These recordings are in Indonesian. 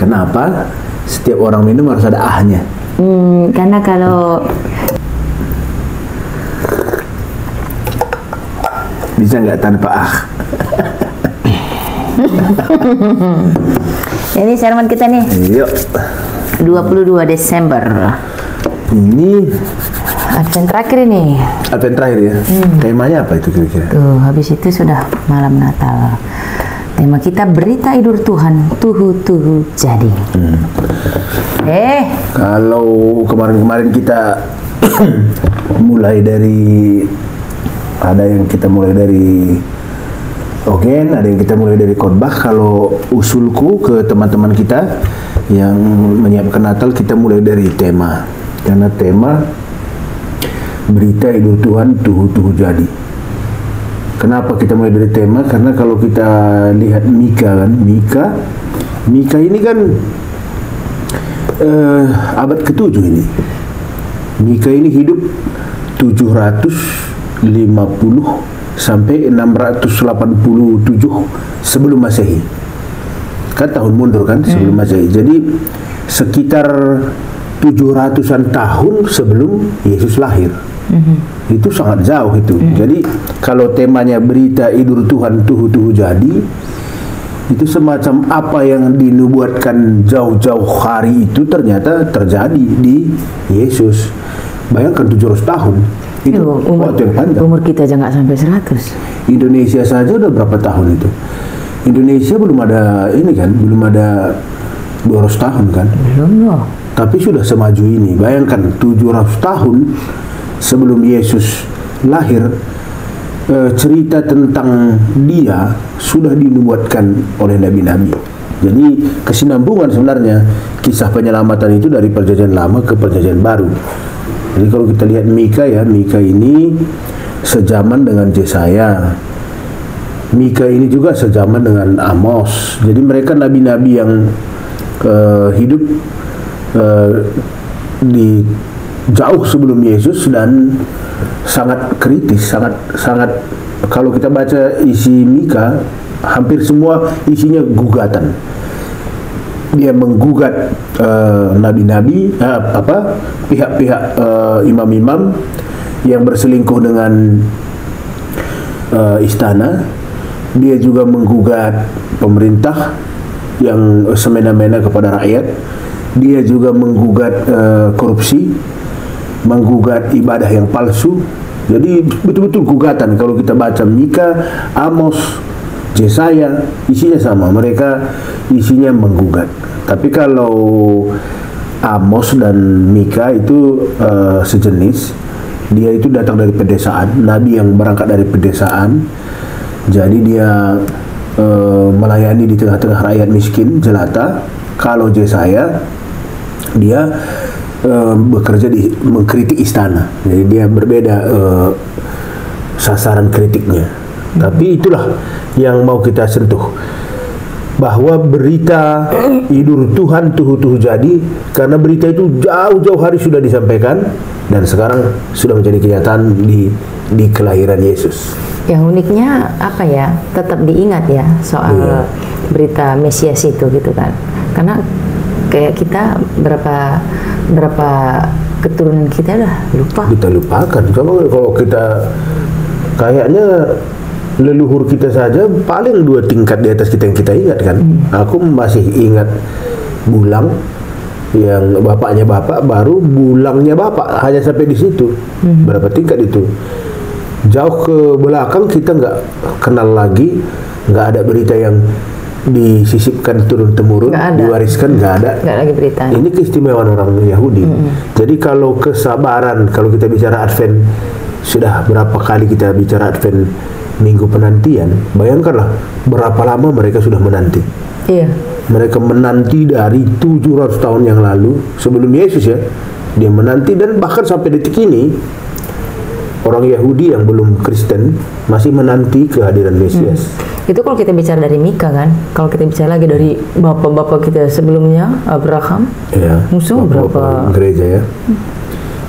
Kenapa? Setiap orang minum harus ada ahnya. Karena kalau bisa nggak tanpa ah? ini sermon kita nih. Yuk. 22 Desember. Ini Advent terakhir ini. Advent terakhir ya. Temanya apa itu kira-kira? Tuh, habis itu sudah malam Natal. Tema kita berita hidur Tuhan, tuhu jadi. Kalau kemarin-kemarin kita mulai dari kita mulai dari Ogen, ada yang kita mulai dari khotbah. Kalau usulku ke teman-teman kita yang menyiapkan Natal, kita mulai dari tema. Karena tema berita hidup Tuhan tuhu jadi. Kenapa kita mulai dari tema? Karena kalau kita lihat Mika ini kan abad ke-7 ini. Mika ini hidup 750 sampai 687 sebelum Masehi. Kan tahun mundur kan sebelum Masehi. Jadi sekitar 700-an tahun sebelum Yesus lahir. Itu sangat jauh itu. Jadi kalau temanya berita hidur Tuhan tuhu jadi, itu semacam apa yang dinubuatkan jauh-jauh hari itu ternyata terjadi di Yesus. Bayangkan 700 tahun. Itu waktu yang panjang. Umur kita aja nggak sampai 100. Indonesia saja udah berapa tahun itu? Indonesia belum ada ini kan, belum ada 200 tahun kan? Belum loh. Tapi sudah semaju ini. Bayangkan 700 tahun sebelum Yesus lahir, cerita tentang dia sudah dinubuatkan oleh nabi-nabi. Jadi kesinambungan sebenarnya kisah penyelamatan itu dari perjanjian lama ke perjanjian baru. Jadi kalau kita lihat Mika ini sejaman dengan Yesaya. Mika ini juga sejaman dengan Amos. Jadi mereka nabi-nabi yang hidup di jauh sebelum Yesus dan sangat kritis, sangat kalau kita baca isi Mika, hampir semua isinya gugatan. Dia menggugat nabi-nabi, pihak-pihak imam-imam yang berselingkuh dengan istana. Dia juga menggugat pemerintah yang semena-mena kepada rakyat. Dia juga menggugat korupsi, menggugat ibadah yang palsu. Jadi betul-betul gugatan. Kalau kita baca Mika, Amos, Yesaya, isinya sama. Mereka isinya menggugat. Tapi kalau Amos dan Mika itu sejenis. Dia itu datang dari pedesaan, nabi yang berangkat dari pedesaan. Jadi dia melayani di tengah-tengah rakyat miskin jelata. Kalau Yesaya, dia bekerja mengkritik istana. Jadi dia berbeda sasaran kritiknya. Tapi itulah yang mau kita sentuh, bahwa berita hidur Tuhan tuhu jadi, karena berita itu jauh-jauh hari sudah disampaikan dan sekarang sudah menjadi kenyataan di kelahiran Yesus. Yang uniknya apa ya, tetap diingat ya soal berita Mesias itu gitu kan. Karena kayak kita berapa keturunan kita udah lupa. Kita lupakan. Kalau kita kayaknya leluhur kita saja paling 2 tingkat di atas kita yang kita ingat kan. Aku masih ingat Bulang yang bapaknya bapak, baru Bulangnya bapak, hanya sampai di situ. Berapa tingkat itu? Jauh ke belakang kita nggak kenal lagi, nggak ada berita yang disisipkan turun-temurun, diwariskan, nggak ada. Nggak lagi berita. Ini keistimewaan orang Yahudi. Jadi kalau kesabaran, kalau kita bicara Advent, sudah berapa kali kita bicara Advent, minggu penantian, bayangkanlah berapa lama mereka sudah menanti. Iya. Mereka menanti dari 700 tahun yang lalu sebelum Yesus ya. Dia menanti, dan bahkan sampai detik ini orang Yahudi yang belum Kristen masih menanti kehadiran Mesias. Itu kalau kita bicara dari Mika kan. Kalau kita bicara lagi dari bapak-bapak kita sebelumnya, Abraham, ya, musuh berapa gereja ya.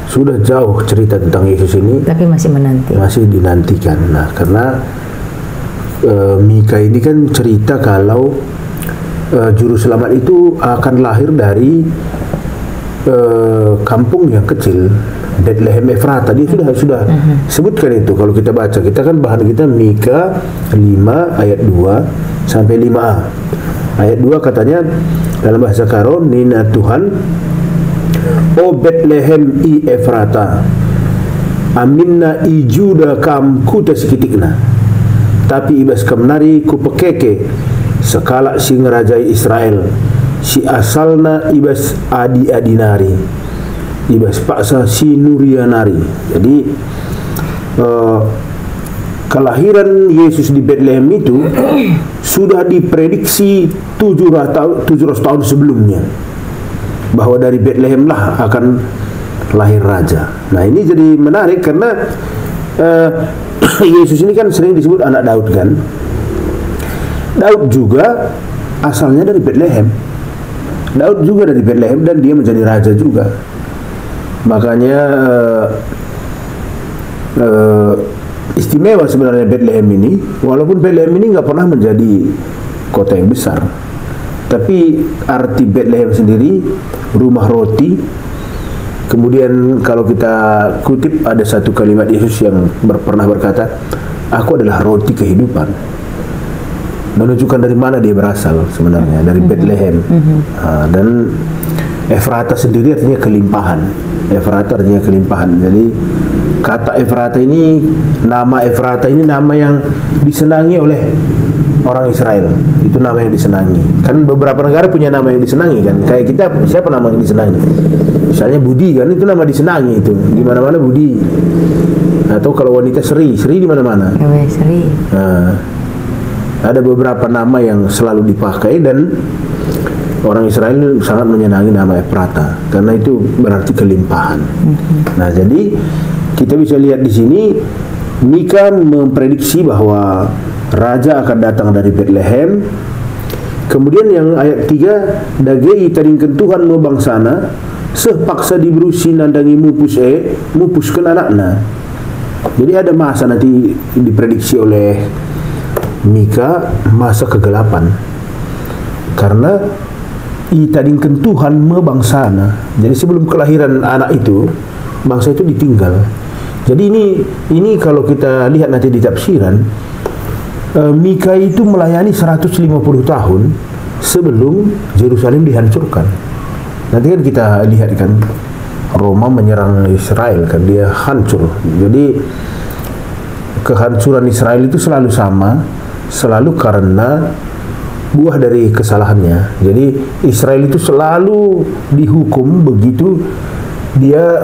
Sudah jauh cerita tentang Yesus ini, tapi masih menanti. Masih dinantikan. Nah, karena Mika ini kan cerita kalau juru selamat itu akan lahir dari kampung yang kecil, Bethlehem Efrata. Dia sudah sebutkan itu. Kalau kita baca, kita kan bahan kita Mika 5 ayat 2 sampai 5a. Ayat 2 katanya dalam bahasa Karo, Nina Tuhan, O Bethlehem i Efrata, aminna i Juda kam kuta sekitikna, tapi ibas kamnari ku pekeke sekala si ngerajai Israel, si asalna ibas adi adinari, ibas paksa si nurianari. Jadi kelahiran Yesus di Bethlehem itu sudah diprediksi 700 tahun sebelumnya, bahwa dari Bethlehem lah akan lahir raja. Nah, ini jadi menarik karena Yesus ini kan sering disebut anak Daud kan. Daud juga asalnya dari Bethlehem. Daud juga dari Bethlehem dan dia menjadi raja juga. Makanya istimewa sebenarnya Bethlehem ini, walaupun Bethlehem ini nggak pernah menjadi kota yang besar, tapi arti Bethlehem sendiri rumah roti. Kemudian kalau kita kutip ada satu kalimat Yesus yang pernah berkata, aku adalah roti kehidupan, menunjukkan dari mana dia berasal sebenarnya, dari Bethlehem. Dan Efrata sendiri artinya kelimpahan. Efrata artinya kelimpahan. Jadi kata Efrata ini, nama Efrata ini nama yang disenangi oleh orang Israel. Itu nama yang disenangi. Kan beberapa negara punya nama yang disenangi kan. Kayak kita, siapa nama yang disenangi? Misalnya Budi kan, itu nama disenangi itu. Di mana-mana Budi. Atau kalau wanita Sri di mana-mana. Sri. Nah, ada beberapa nama yang selalu dipakai dan orang Israel sangat menyenangi nama Efrata karena itu berarti kelimpahan. Nah, jadi kita bisa lihat di sini Mika memprediksi bahwa raja akan datang dari Bethlehem. Kemudian yang ayat 3, dagei taringkeun Tuhan nu bangsana sepaksa dibrusi nandangi mupuskeun anakna. Jadi ada masa nanti diprediksi oleh Mika, masa kegelapan. Karena itadingkeun Tuhan me bangsana. Jadi sebelum kelahiran anak itu, bangsa itu ditinggal. Jadi ini kalau kita lihat nanti di tafsiran, Mika itu melayani 150 tahun sebelum Yerusalem dihancurkan. Nanti kan kita lihat kan Roma menyerang Israel kan, dia hancur. Jadi kehancuran Israel itu selalu sama, selalu karena buah dari kesalahannya. Jadi Israel itu selalu dihukum begitu dia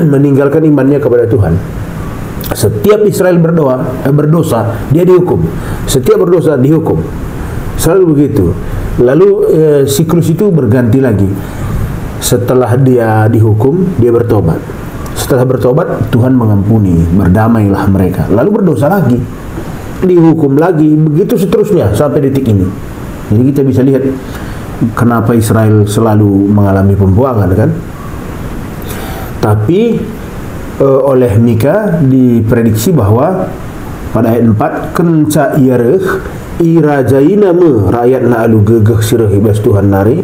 meninggalkan imannya kepada Tuhan. Setiap Israel berdosa, dia dihukum. Setiap berdosa dihukum. Selalu begitu. Lalu siklus itu berganti lagi. Setelah dia dihukum, dia bertobat. Setelah bertobat, Tuhan mengampuni, berdamailah mereka. Lalu berdosa lagi, dihukum lagi, begitu seterusnya sampai detik ini. Jadi kita bisa lihat kenapa Israel selalu mengalami pembuangan kan. Tapi oleh Mika diprediksi bahwa pada ayat 4, kenca iareh irajaina me rakyatna alu gegeh sireh ibas Tuhan nari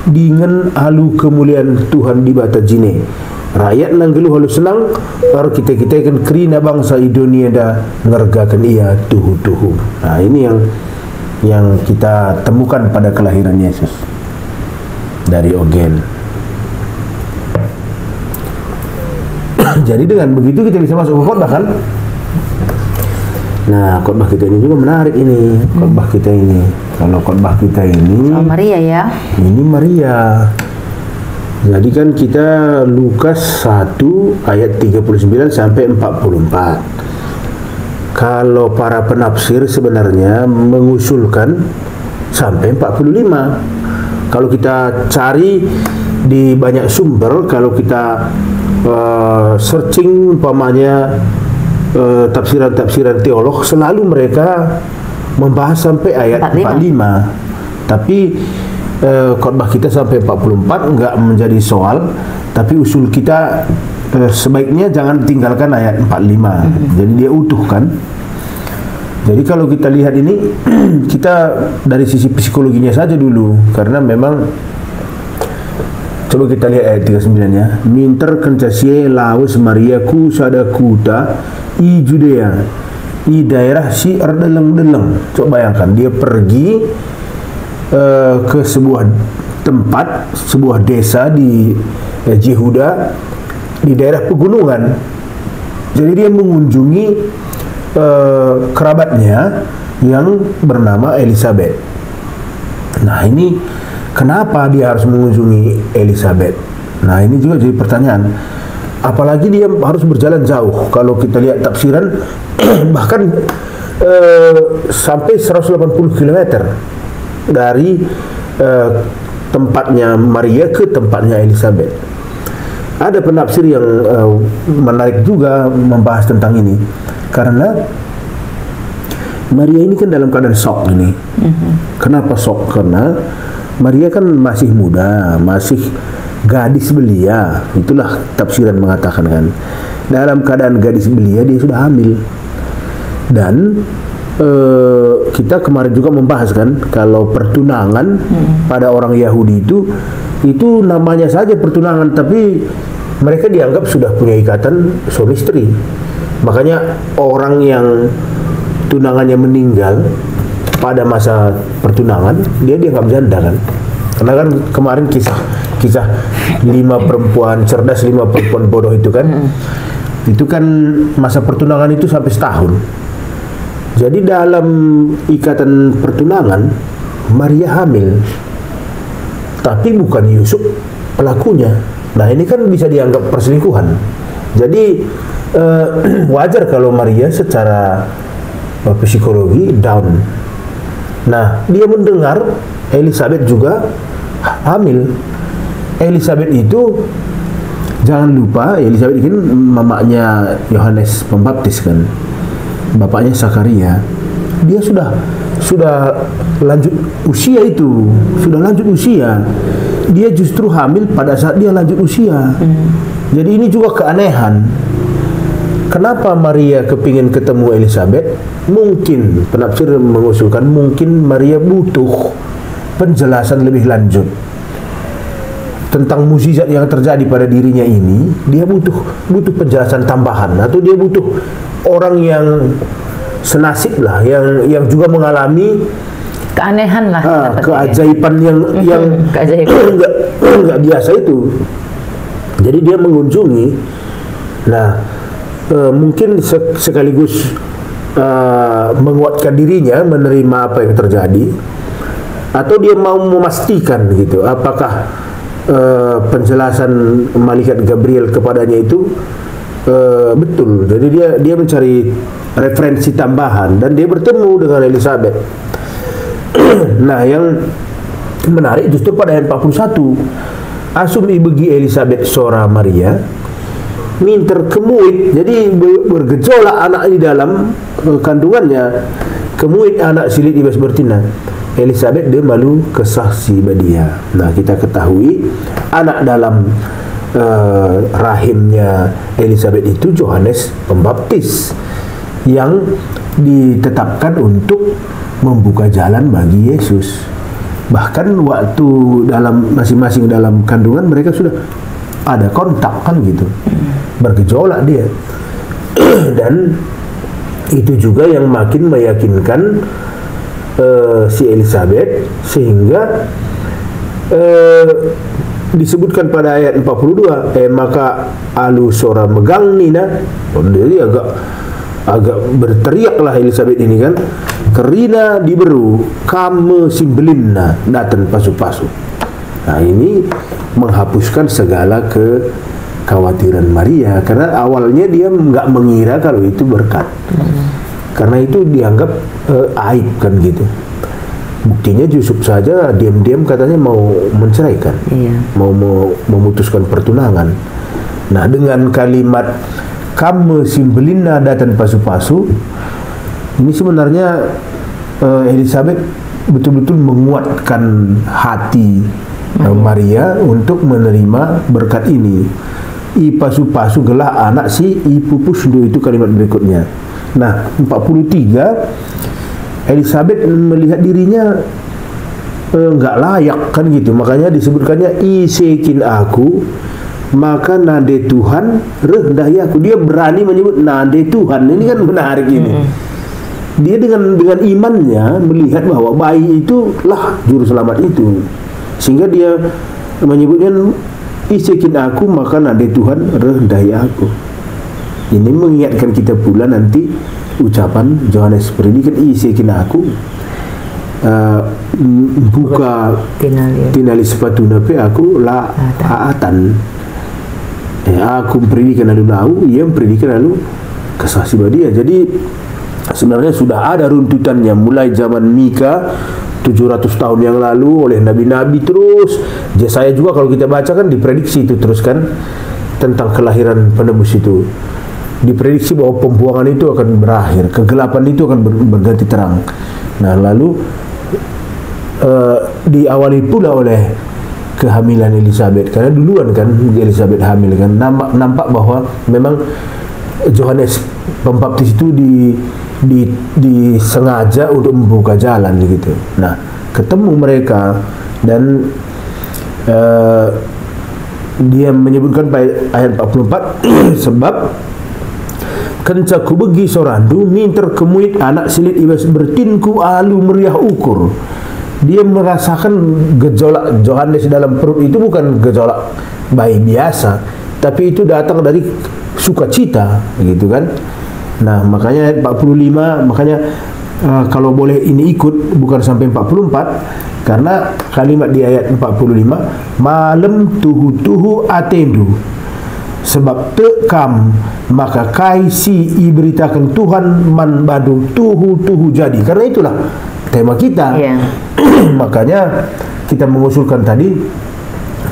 dengan alu kemuliaan Tuhan di bata jine rakyat nang geluh halu senang or kita kan kerina bangsa dunia dah ngergakan ia tuhu. Nah, ini yang kita temukan pada kelahiran Yesus dari Ogen. Jadi dengan begitu kita bisa masuk ke khotbah kan. Nah, khotbah kita ini juga menarik ini. Khotbah kita ini, kalau khotbah kita ini Maria ya. Ini Maria. Jadi kan kita Lukas 1 ayat 39 sampai 44. Kalau para penafsir sebenarnya mengusulkan sampai 45. Kalau kita cari di banyak sumber, kalau kita searching umpamanya tafsiran-tafsiran teolog, selalu mereka membahas sampai ayat 45. Tapi khotbah kita sampai 44 enggak menjadi soal, tapi usul kita sebaiknya jangan tinggalkan ayat 45. Jadi dia utuh kan. Jadi kalau kita lihat ini kita dari sisi psikologinya saja dulu, karena memang coba kita lihat ayat 39 ya. Minter kencasie laus Maria ku sadakuta i Judea i daerah si erdeleng-deleng. Coba bayangkan dia pergi ke sebuah tempat, sebuah desa di Yehuda di daerah pegunungan. Jadi dia mengunjungi kerabatnya yang bernama Elizabeth. Nah ini kenapa dia harus mengunjungi Elizabeth? Nah ini juga jadi pertanyaan. Apalagi dia harus berjalan jauh. Kalau kita lihat tafsiran bahkan sampai 180 km dari tempatnya Maria ke tempatnya Elizabeth. Ada penafsir yang menarik juga membahas tentang ini, karena Maria ini kan dalam keadaan shock ini. Kenapa shock? Karena Maria kan masih muda, masih gadis belia. Itulah tafsiran mengatakan kan. Dalam keadaan gadis belia dia sudah hamil. Dan kita kemarin juga membahas kan, kalau pertunangan pada orang Yahudi itu namanya saja pertunangan, tapi mereka dianggap sudah punya ikatan suami istri. Makanya orang yang tunangannya meninggal pada masa pertunangan, dia dianggap janda kan. Karena kan kemarin kisah 5 perempuan cerdas 5 perempuan bodoh itu kan. Itu kan masa pertunangan itu sampai setahun. Jadi dalam ikatan pertunangan Maria hamil, tapi bukan Yusuf pelakunya. Nah ini kan bisa dianggap perselingkuhan. Jadi wajar kalau Maria secara psikologi down. Nah dia mendengar Elizabeth juga hamil. Elizabeth itu jangan lupa, Elizabeth ini mamanya Yohanes Pembaptis kan, bapaknya Zakaria. Dia sudah lanjut usia itu, sudah lanjut usia. Dia justru hamil pada saat dia lanjut usia. Jadi ini juga keanehan. Kenapa Maria kepingin ketemu Elizabeth? Mungkin penafsir mengusulkan mungkin Maria butuh penjelasan lebih lanjut tentang mukjizat yang terjadi pada dirinya ini. Dia butuh penjelasan tambahan, atau dia butuh orang yang senasib lah, yang juga mengalami keanehan lah, keajaiban yang enggak biasa itu. Jadi dia mengunjungi. Nah, mungkin sekaligus menguatkan dirinya menerima apa yang terjadi, atau dia mau memastikan gitu apakah penjelasan malaikat Gabriel kepadanya itu betul. Jadi dia mencari referensi tambahan dan dia bertemu dengan Elizabeth. Nah yang menarik justru pada ayat 41, asum ibegi Elizabeth sora Maria minter kemuit. Jadi bergejolak anak di dalam kandungannya, kemuit anak silit ibas bertina. Elizabeth dia malu kesaksi badia. Nah kita ketahui anak dalam rahimnya Elizabeth itu Yohanes Pembaptis yang ditetapkan untuk membuka jalan bagi Yesus. Bahkan waktu dalam masing-masing dalam kandungan mereka sudah ada kontak kan gitu, bergejolak dia. Dan itu juga yang makin meyakinkan si Elizabeth, sehingga disebutkan pada ayat 42, maka alu sora megang nina. Jadi agak berteriaklah Elizabeth ini kan, kerina diberu kame simbelinna datan pasu-pasu. Nah ini menghapuskan segala kekhawatiran Maria, karena awalnya dia nggak mengira kalau itu berkat, karena itu dianggap aib kan gitu. Buktinya Yusuf saja diam-diam katanya mau menceraikan, mau memutuskan pertunangan. Nah dengan kalimat kamu simbelina datan pasu-pasu ini sebenarnya Elizabeth betul-betul menguatkan hati Maria untuk menerima berkat ini. I pasu-pasu gelah anak si i pupus itu kalimat berikutnya. Nah, 43 Elizabeth melihat dirinya nggak layak kan gitu, makanya disebutkannya isekin aku, maka nade Tuhan rendahi aku. Dia berani menyebut nade Tuhan. Ini kan menarik ini. Dia dengan imannya melihat bahwa bayi itulah juru selamat itu, sehingga dia menyebutnya isekin aku, maka nade Tuhan rendahi aku. Ini mengingatkan kita pula nanti ucapan Yohanes Predikan isekin aku, buka tinali sepatu nape aku la haatan. Aku mempredikan lalu lau, ia mempredikan lalu kesaksian dia. Jadi sebenarnya sudah ada runtutannya mulai zaman Mika 700 tahun yang lalu oleh nabi-nabi, terus Yesaya juga kalau kita baca kan diprediksi itu terus kan tentang kelahiran penebus itu. Diprediksi bahwa pembuangan itu akan berakhir, kegelapan itu akan berganti terang. Nah, lalu diawali pula oleh kehamilan Elizabeth, karena duluan kan Elizabeth hamil kan. Nampak bahwa memang Yohanes Pembaptis itu disengaja untuk membuka jalan gitu. Nah, ketemu mereka dan dia menyebutkan pada ayat 44 sebab kencaku begi sorandu minter kemuit anak silit ibas bertinku alu meriah ukur. Dia merasakan gejolak Yohanes dalam perut itu bukan gejolak bayi biasa, tapi itu datang dari sukacita gitu kan. Nah, makanya 45, makanya kalau boleh ini ikut bukan sampai 44, karena kalimat di ayat 45 malam tuhu atendu sebab tekam maka kaisi iberitakan Tuhan man badu tuhu jadi. Karena itulah tema kita. Makanya kita mengusulkan tadi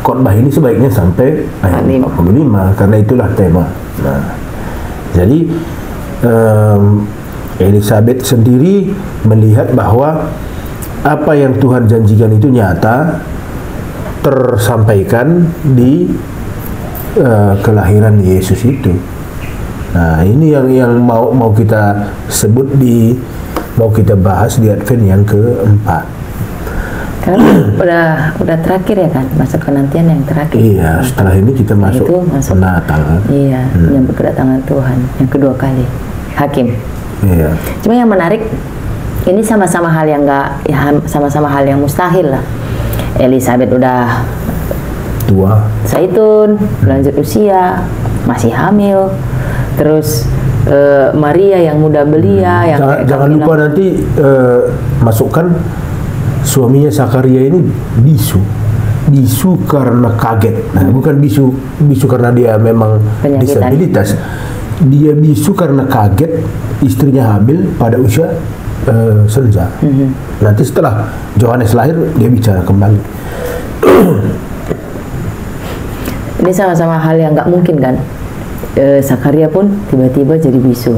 khotbah ini sebaiknya sampai ayat 45 karena itulah tema. Nah, jadi Elizabeth sendiri melihat bahwa apa yang Tuhan janjikan itu nyata tersampaikan di kelahiran Yesus itu. Nah, ini yang mau kita sebut mau kita bahas di Advent yang keempat. Karena udah terakhir ya kan, masa penantian yang terakhir. Iya, setelah ini kita masuk Natal. Iya, menyambut kedatangan Tuhan yang kedua kali. Hakim. Iya. Cuma yang menarik, ini sama-sama hal yang sama-sama hal yang mustahil lah. Elizabeth udah tua, zaitun, lanjut usia, masih hamil, terus Maria yang muda belia, yang jangan lupa nanti masukkan suaminya Zakaria ini bisu karena kaget. Nah, bukan bisu karena dia memang disabilitas. Dia bisu karena kaget istrinya hamil pada usia senja. Nanti setelah Yohanes lahir dia bicara kembali. Ini sama-sama hal yang nggak mungkin kan. Zakaria pun tiba-tiba jadi bisu.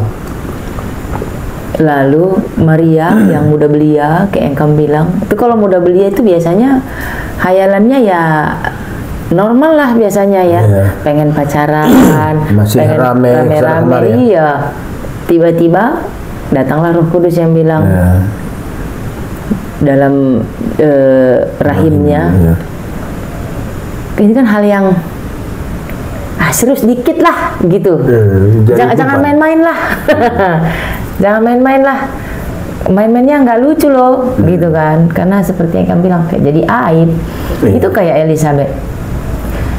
Lalu Maria yang muda belia, kayak yang kamu bilang, itu kalau muda belia itu biasanya hayalannya ya normal lah biasanya ya, pengen pacaran, masih pengen rame-rame, iya. Tiba-tiba datanglah Roh Kudus yang bilang dalam rahimnya, ini kan hal yang serius dikit lah gitu, jangan main-main lah. Jangan main-main lah, main-mainnya nggak lucu loh, gitu kan? Karena seperti yang kamu bilang, kayak jadi aib. Itu kayak Elizabeth,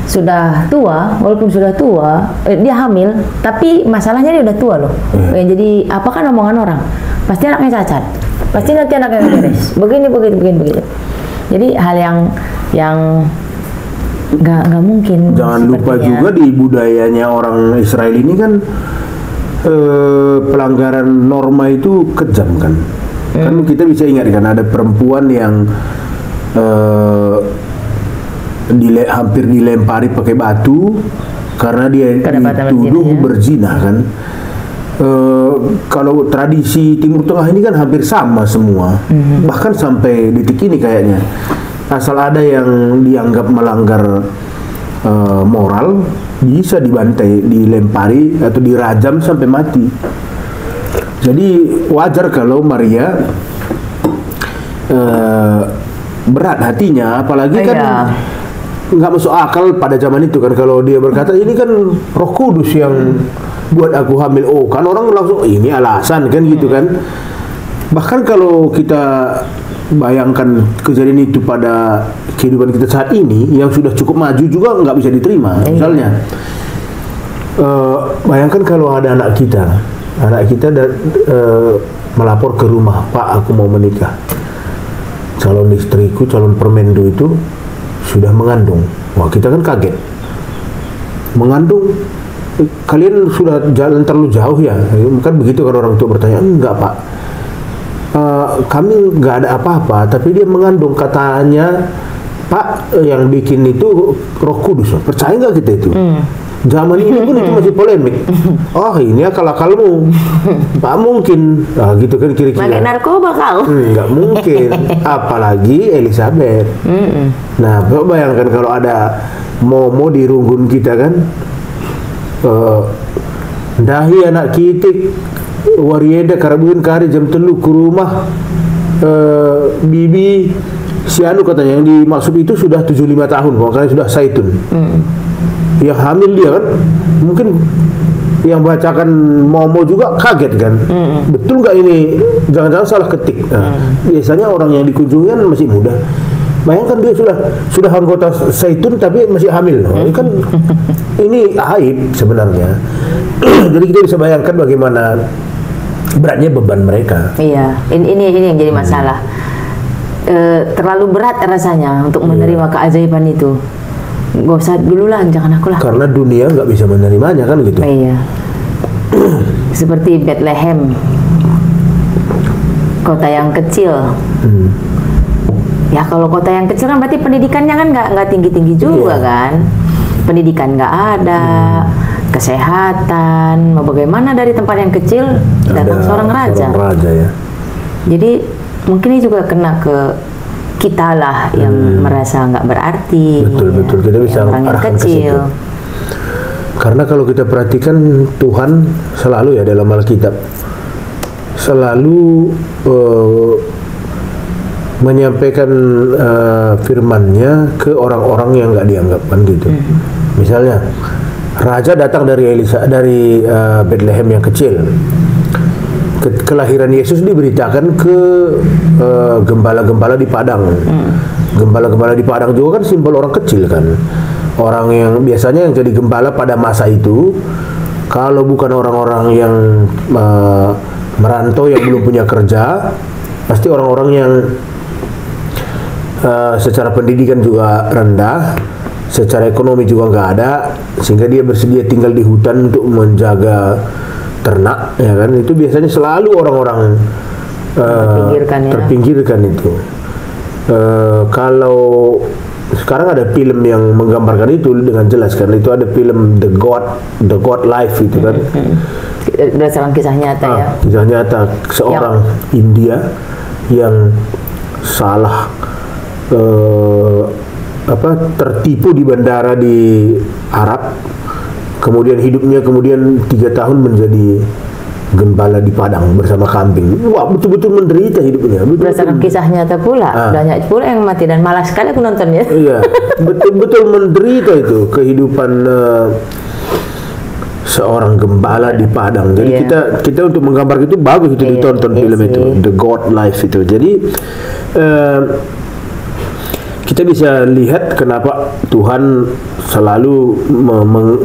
sudah tua, walaupun sudah tua, dia hamil, tapi masalahnya dia udah tua loh. Jadi apa kan omongan orang? Pasti anaknya cacat, pasti nanti anaknya beres. Begini. Jadi hal yang nggak mungkin. Jangan lupa juga di budayanya orang Israel ini kan pelanggaran norma itu kejam kan. Kan kita bisa ingat kan ada perempuan yang hampir dilempari pakai batu karena dia dituduh berzina kan. Kalau tradisi Timur Tengah ini kan hampir sama semua, bahkan sampai detik ini kayaknya asal ada yang dianggap melanggar moral bisa dibantai, dilempari atau dirajam sampai mati. Jadi wajar kalau Maria berat hatinya, apalagi kan nggak masuk akal pada zaman itu kan kalau dia berkata ini kan Roh Kudus yang buat aku hamil. Oh kan orang langsung ini alasan kan gitu kan. Bahkan kalau kita bayangkan kejadian itu pada kehidupan kita saat ini yang sudah cukup maju juga nggak bisa diterima. Misalnya bayangkan kalau ada anak kita melapor ke rumah, Pak aku mau menikah, calon istriku, calon permendu itu sudah mengandung. Wah kita kan kaget, mengandung, kalian sudah jalan terlalu jauh ya, kan begitu kan orang tua bertanya. Enggak Pak, kami nggak ada apa-apa, tapi dia mengandung, katanya Pak yang bikin itu Roh Kudus. Percaya nggak kita itu? Zaman ini pun itu masih polemik. Oh ini akal-akalmu, Pak mungkin, gitu kan kira-kira. Pakai narkoba kau? Nggak mungkin, apalagi Elizabeth. Nah, bayangkan kalau ada momo di runggun kita kan, dahi anak kitik, warieda karabuin kari jam telu ke rumah, bibi si anu katanya yang dimaksud itu sudah 75 tahun, makanya sudah saitun. Yang hamil dia kan, mungkin yang bacakan momo juga kaget kan. Betul nggak ini? Jangan-jangan salah ketik. Nah, biasanya orang yang dikunjungi kan masih muda. Bayangkan dia sudah anggota Zaitun tapi masih hamil. Ini kan ini aib sebenarnya. Jadi kita bisa bayangkan bagaimana beratnya beban mereka. Iya, ini yang jadi masalah. Terlalu berat rasanya untuk menerima keajaiban itu. Gak usah dulu lah, jangan aku lah. Karena dunia nggak bisa menerimanya kan gitu. Iya. Seperti Bethlehem, kota yang kecil. Ya kalau kota yang kecil kan berarti pendidikannya kan nggak tinggi-tinggi juga kan. Pendidikan nggak ada, kesehatan. Mau bagaimana dari tempat yang kecil datang seorang raja. Seorang raja ya. Jadi mungkin ini juga kena ke kita lah yang merasa nggak berarti. Betul kita bisa orang yang kecil. Karena kalau kita perhatikan Tuhan selalu ya dalam Alkitab selalu menyampaikan firman-Nya ke orang-orang yang nggak dianggap kan gitu. Misalnya raja datang dari Bethlehem yang kecil. Kelahiran Yesus diberitakan ke gembala-gembala di padang. Gembala-gembala di padang juga kan simbol orang kecil kan. Orang yang biasanya yang jadi gembala pada masa itu, kalau bukan orang-orang yang merantau yang belum punya kerja, pasti orang-orang yang secara pendidikan juga rendah, secara ekonomi juga nggak ada, sehingga dia bersedia tinggal di hutan untuk menjaga ternak, ya kan? Itu biasanya selalu orang-orang terpinggirkan itu. Kalau sekarang ada film yang menggambarkan itu dengan jelas, karena itu ada film The God Life itu kan. Berdasarkan kisah nyata ya. Kisah nyata seorang India yang salah tertipu di bandara di Arab. Kemudian hidupnya 3 tahun menjadi gembala di padang bersama kambing. Wah, betul-betul menderita hidupnya. Berdasarkan kisah nyata pula. Banyak pula yang mati dan malas sekali aku nontonnya. Iya, betul-betul menderita itu kehidupan seorang gembala di padang. Jadi kita untuk menggambar itu bagus itu ditonton film itu, The God Life itu. Jadi kita bisa lihat kenapa Tuhan selalu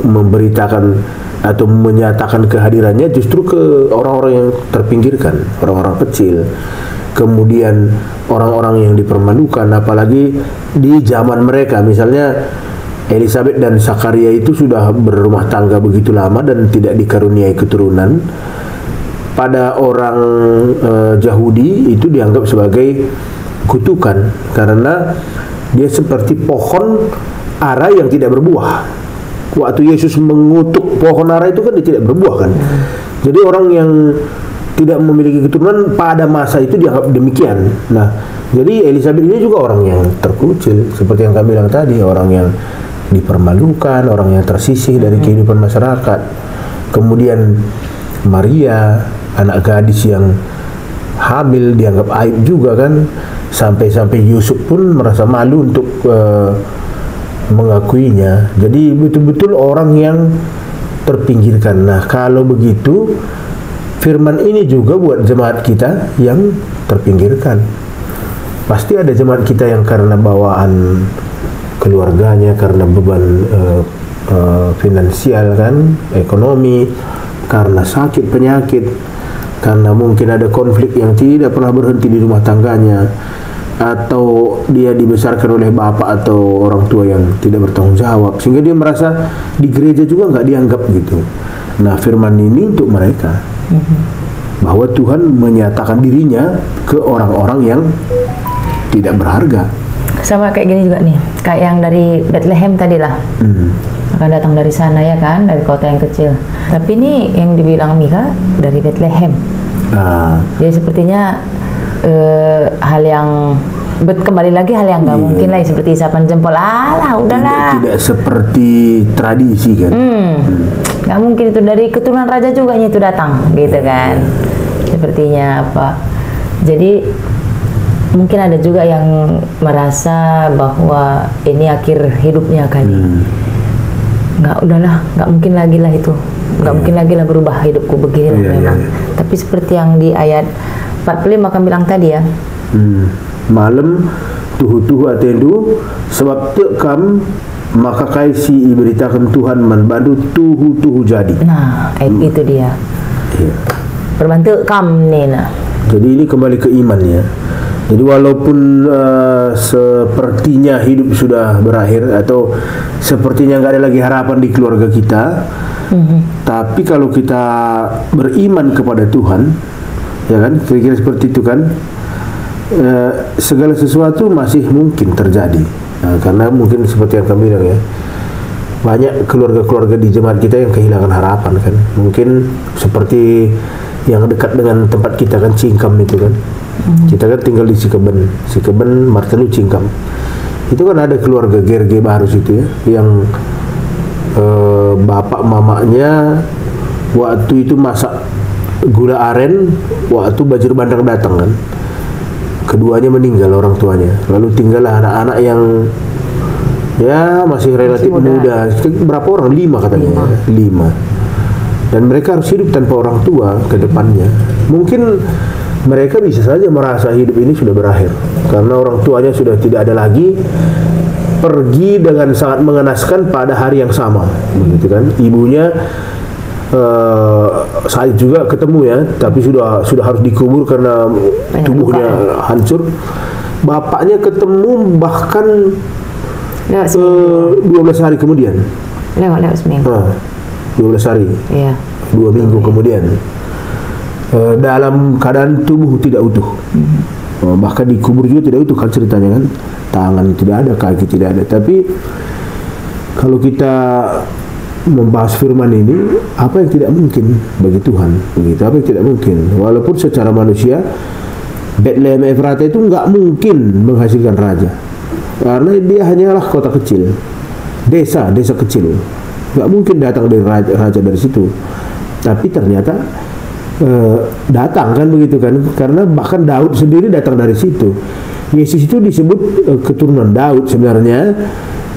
memberitakan atau menyatakan kehadirannya justru ke orang-orang yang terpinggirkan, orang-orang kecil, kemudian orang-orang yang dipermalukan, apalagi di zaman mereka. Misalnya Elizabeth dan Zakaria itu sudah berumah tangga begitu lama dan tidak dikaruniai keturunan. Pada orang Yahudi itu dianggap sebagai kutukan karena dia seperti pohon ara yang tidak berbuah. Waktu Yesus mengutuk pohon ara itu kan dia tidak berbuah kan. Jadi orang yang tidak memiliki keturunan pada masa itu dianggap demikian. Nah, jadi Elizabeth ini juga orang yang terkucil, seperti yang kami bilang tadi, orang yang dipermalukan, orang yang tersisih dari kehidupan masyarakat. Kemudian Maria anak gadis yang hamil dianggap aib juga kan, sampai Yusuf pun merasa malu untuk mengakuinya. Jadi betul-betul orang yang terpinggirkan. Nah, kalau begitu firman ini juga buat jemaat kita yang terpinggirkan. Pasti ada jemaat kita yang karena bawaan keluarganya, karena beban finansial kan, ekonomi, karena sakit penyakit, karena mungkin ada konflik yang tidak pernah berhenti di rumah tangganya, atau dia dibesarkan oleh bapak atau orang tua yang tidak bertanggung jawab, sehingga dia merasa di gereja juga nggak dianggap gitu. Nah, firman ini untuk mereka, bahwa Tuhan menyatakan dirinya ke orang-orang yang tidak berharga. Sama kayak gini juga nih, kayak yang dari Bethlehem tadi lah, akan datang dari sana ya kan, dari kota yang kecil. Tapi ini yang dibilang Mika dari Bethlehem. Jadi sepertinya hal yang kembali lagi hal yang nggak mungkin lah, seperti isapan jempol. Udahlah. Tidak seperti tradisi kan. Nggak mungkin itu dari keturunan raja juga itu datang, gitu kan. Sepertinya apa? Jadi mungkin ada juga yang merasa bahwa ini akhir hidupnya kali. Udahlah, nggak mungkin lagi lah itu. Nggak mungkin lagi lah berubah hidupku begini lah memang. Tapi seperti yang di ayat 45 kan bilang tadi ya. Malam tuhu-tuhu atendu sebab tekam maka kaisi iberitakan Tuhan manbandu tuhu-tuhu jadi. Nah, itu dia. Berbantu kam nih nah. Jadi ini kembali ke iman ya. Jadi walaupun sepertinya hidup sudah berakhir atau sepertinya nggak ada lagi harapan di keluarga kita, tapi kalau kita beriman kepada Tuhan, ya kan, kira-kira seperti itu kan, segala sesuatu masih mungkin terjadi. Karena mungkin seperti yang kami bilang ya, banyak keluarga-keluarga di jemaat kita yang kehilangan harapan kan. Mungkin seperti yang dekat dengan tempat kita kan, Cingkam itu kan. Kita kan tinggal di Sikeben, Martelu, Cingkam. Itu kan ada keluarga Gerge baru situ ya, yang bapak mamanya waktu itu masak gula aren waktu banjir bandang datang kan. Keduanya meninggal orang tuanya. Lalu tinggallah anak-anak yang ya masih relatif muda. Berapa orang? 5 katanya. 5. Dan mereka harus hidup tanpa orang tua ke depannya. Mungkin mereka bisa saja merasa hidup ini sudah berakhir karena orang tuanya sudah tidak ada lagi, pergi dengan sangat mengenaskan pada hari yang sama, begitu kan. Ibunya saya juga ketemu ya, tapi sudah harus dikubur karena tubuhnya hancur. Bapaknya ketemu bahkan 12 hari kemudian. Lewat seminggu. 12 hari. Iya. 2 minggu kemudian. Dalam keadaan tubuh tidak utuh, bahkan dikubur juga tidak utuh kan ceritanya kan, tangan tidak ada, kaki tidak ada. Tapi kalau kita membahas firman ini, apa yang tidak mungkin bagi Tuhan, begitu, apa yang tidak mungkin, walaupun secara manusia Bethlehem Efrata itu nggak mungkin menghasilkan raja, karena dia hanyalah kota kecil, desa kecil, nggak mungkin datang dari raja dari situ. Tapi ternyata datang kan, begitu kan, karena bahkan Daud sendiri datang dari situ. Yesus itu disebut keturunan Daud sebenarnya,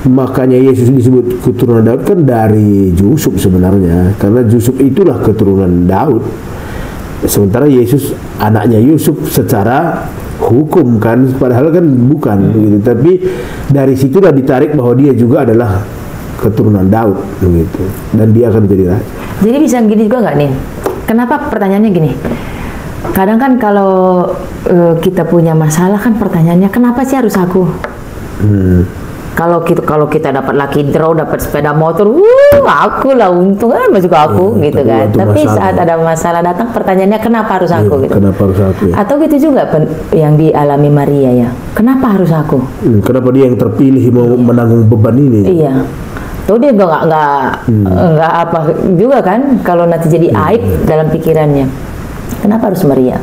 makanya Yesus disebut keturunan Daud kan dari Yusuf sebenarnya, karena Yusuf itulah keturunan Daud. Sementara Yesus anaknya Yusuf secara hukum kan, padahal kan bukan begitu. Tapi dari situlah ditarik bahwa dia juga adalah keturunan Daud begitu, dan dia akan jadi raja. Jadi bisa gini juga nggak nih? Kenapa pertanyaannya gini? Kadang kan kalau kita punya masalah kan pertanyaannya kenapa sih harus aku? Kalau kita dapat lucky draw, dapat sepeda motor, aku lah untung kan masuk aku gitu kan. Tapi saat ada masalah datang pertanyaannya kenapa harus aku gitu? Kenapa harus aku? Ya? Atau gitu juga yang dialami Maria ya. Kenapa harus aku? Kenapa dia yang terpilih mau menanggung beban ini? Iya. Tuh dia nggak apa juga kan kalau nanti jadi aib dalam pikirannya. Kenapa harus Maria?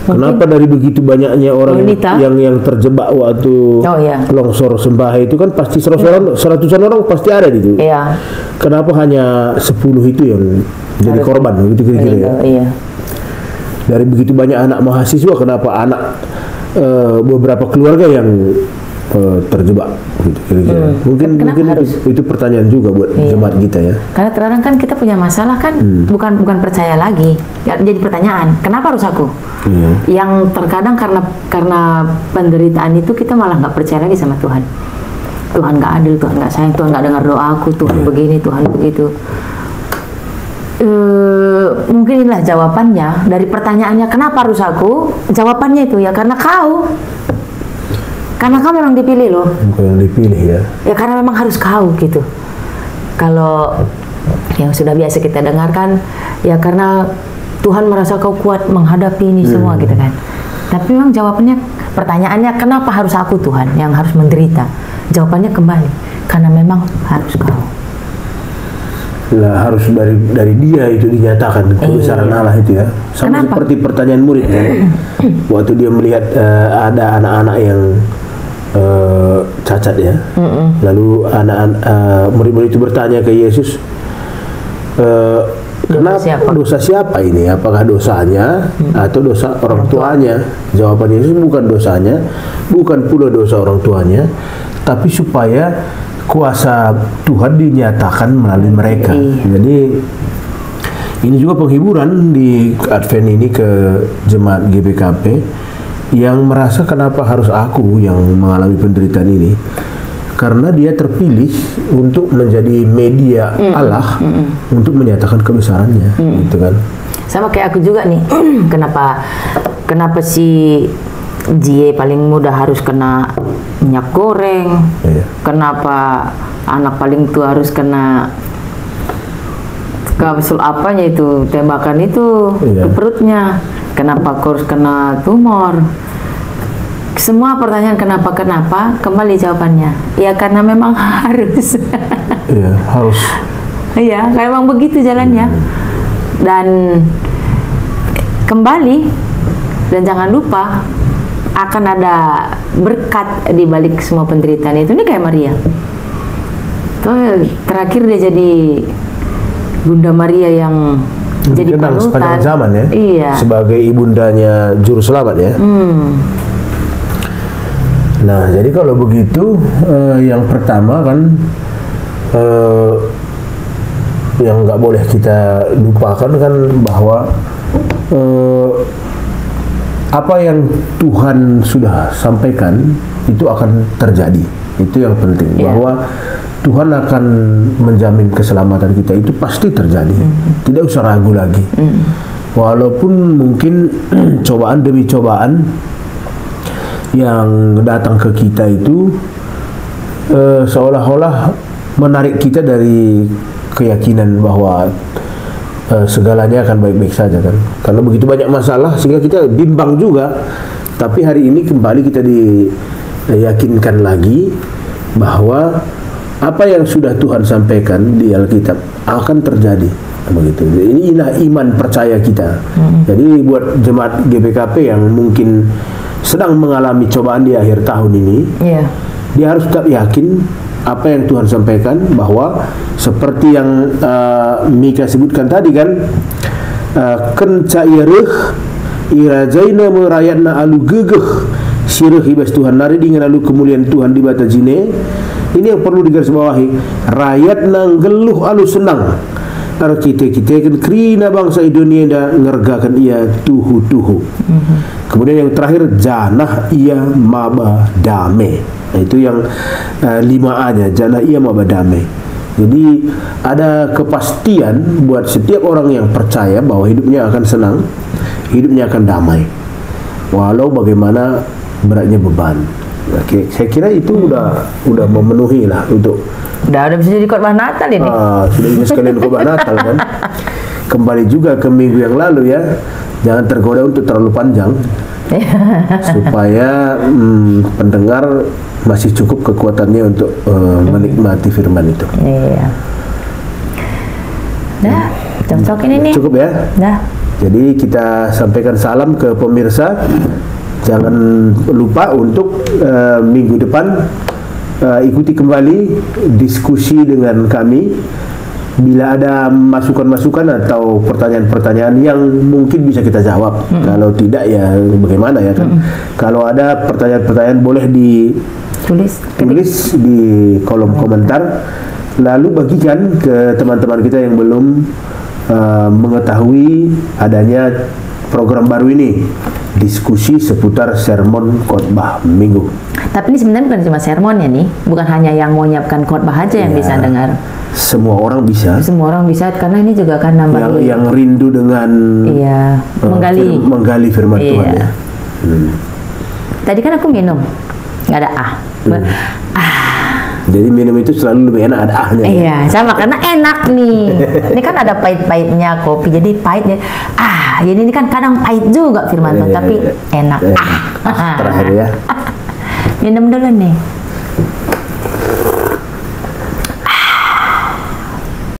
Kenapa dari begitu banyaknya orang yang terjebak waktu longsor Sembah itu kan pasti seratusan orang pasti ada di situ. Iya. Kenapa hanya 10 itu yang jadi korban begitu kira-kira ya? Iya. dari begitu banyak anak mahasiswa, kenapa anak beberapa keluarga yang terjebak gitu kira-kira. Mungkin itu pertanyaan juga buat jemaat kita ya. Karena terkadang kan kita punya masalah kan, bukan percaya lagi. Ya, jadi pertanyaan, kenapa harus aku? Yang terkadang karena penderitaan itu kita malah nggak percaya lagi sama Tuhan. Tuhan nggak adil, Tuhan nggak sayang, Tuhan nggak dengar doaku, Tuhan begini, Tuhan begitu. Mungkin inilah jawabannya dari pertanyaannya, kenapa harus aku? Jawabannya itu ya karena kau memang dipilih loh. Bukan yang dipilih ya. Ya karena memang harus kau gitu. Kalau yang sudah biasa kita dengarkan, ya karena Tuhan merasa kau kuat menghadapi ini semua gitu kan. Tapi memang jawabannya, pertanyaannya kenapa harus aku Tuhan yang harus menderita? Jawabannya kembali, karena memang harus kau. Lah harus dari dia itu dinyatakan kebesaran Allah itu ya. Sama seperti pertanyaan murid kan. Waktu dia melihat ada anak-anak yang cacat ya. Lalu murid-murid itu bertanya ke Yesus, kenapa dosa siapa ini? Apakah dosanya atau dosa orang tuanya? Jawaban Yesus, bukan dosanya, bukan pula dosa orang tuanya, tapi supaya kuasa Tuhan dinyatakan melalui mereka. Jadi ini juga penghiburan di Advent ini ke jemaat GBKP yang merasa kenapa harus aku yang mengalami penderitaan ini, karena dia terpilih untuk menjadi media Allah untuk menyatakan kebesarannya, gitu kan. Sama kayak aku juga nih. Kenapa si Jie paling mudah harus kena minyak goreng? Kenapa anak paling tua harus kena kapsul apanya itu, tembakan itu ke perutnya? Kenapa harus kena tumor? Semua pertanyaan kenapa kembali jawabannya ya karena memang harus. Harus. Iya, memang begitu jalannya. Dan kembali, dan jangan lupa akan ada berkat di balik semua penderitaan itu. Ini kayak Maria. Terakhir dia jadi Bunda Maria yang jadi panutan sepanjang zaman ya. Iya. Sebagai ibundanya juru selamat ya. Nah, jadi kalau begitu yang pertama kan yang nggak boleh kita lupakan kan bahwa apa yang Tuhan sudah sampaikan itu akan terjadi. Itu yang penting, bahwa Tuhan akan menjamin keselamatan kita, itu pasti terjadi. Tidak usah ragu lagi. Walaupun mungkin cobaan demi cobaan yang datang ke kita itu seolah-olah menarik kita dari keyakinan bahwa segalanya akan baik-baik saja kan. Karena begitu banyak masalah sehingga kita bimbang juga. Tapi hari ini kembali kita diyakinkan lagi bahwa apa yang sudah Tuhan sampaikan di Alkitab akan terjadi. Begitu. Inilah iman percaya kita. Jadi buat jemaat GBKP yang mungkin sedang mengalami cobaan di akhir tahun ini, dia harus tetap yakin apa yang Tuhan sampaikan, bahwa seperti yang Mika sebutkan tadi kan, kencaireh irajaina merayatna alu gegeh sireh ibas Tuhan nari dengan alu kemuliaan Tuhan di bata jine. Ini yang perlu digarisbawahi, rakyatna geluh alu senang. Kita kan krina bangsa Indonesia ngergakan ia tuhu. Kemudian yang terakhir, janah ia maba dame. Nah, itu yang 5A-nya, janah ia maba dame. Jadi ada kepastian buat setiap orang yang percaya bahwa hidupnya akan senang, hidupnya akan damai, walau bagaimana beratnya beban. Oke, saya kira itu udah memenuhi lah untuk. Udah bisa jadi khotbah Natal ini. Sudah ini sekalian khotbah Natal kan. Kembali juga ke minggu yang lalu ya. Jangan tergoda untuk terlalu panjang. Supaya pendengar masih cukup kekuatannya untuk menikmati firman itu. Iya. Dah, cocok ini nih. Cukup ya? Dah. Jadi kita sampaikan salam ke pemirsa. Jangan lupa untuk minggu depan ikuti kembali diskusi dengan kami bila ada masukan-masukan atau pertanyaan-pertanyaan yang mungkin bisa kita jawab. Kalau tidak ya bagaimana ya kan. Kalau ada pertanyaan-pertanyaan boleh tulis di kolom komentar, lalu bagikan ke teman-teman kita yang belum mengetahui adanya program baru ini, diskusi seputar sermon khotbah minggu. Tapi ini sebenarnya bukan cuma sermon ya nih, bukan hanya yang mau nyiapkan khotbah aja yang bisa dengar. Semua orang bisa. Semua orang bisa, karena ini juga akan nambah yang rindu dengan menggali firman Tuhan ya. Tadi kan aku minum, nggak ada Jadi minum itu selalu lebih enak ada ahnya. Iya, sama karena enak nih. Ini kan ada pahit-pahitnya kopi, jadi pahitnya. Jadi ini kan kadang pahit juga firman Tuhan, tapi enak. Terakhir ya. Minum dulu nih.